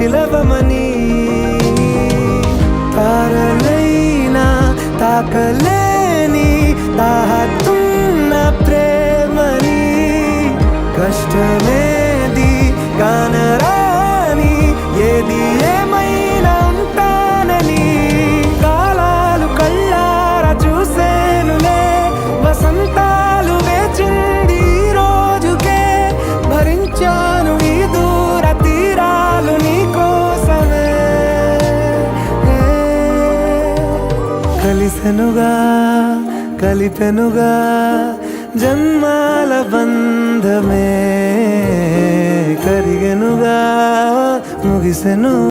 పిలవమని తారలైనా తాకలేని తాహతున్న ప్రేమని కష్టమేది కానరాని ఏది ఏమైనా ఉంటానని కాలాలు కళ్ళారా చూసేనులే వసంతాలు వేచింది ఈ రోజుకే భరించాను ఈ దూర తీరాలు నీ కోసమే కలిసెనుగా కలిపెనుగా జన్మాల బంధమే కరిగెనుగా ముగిసెను.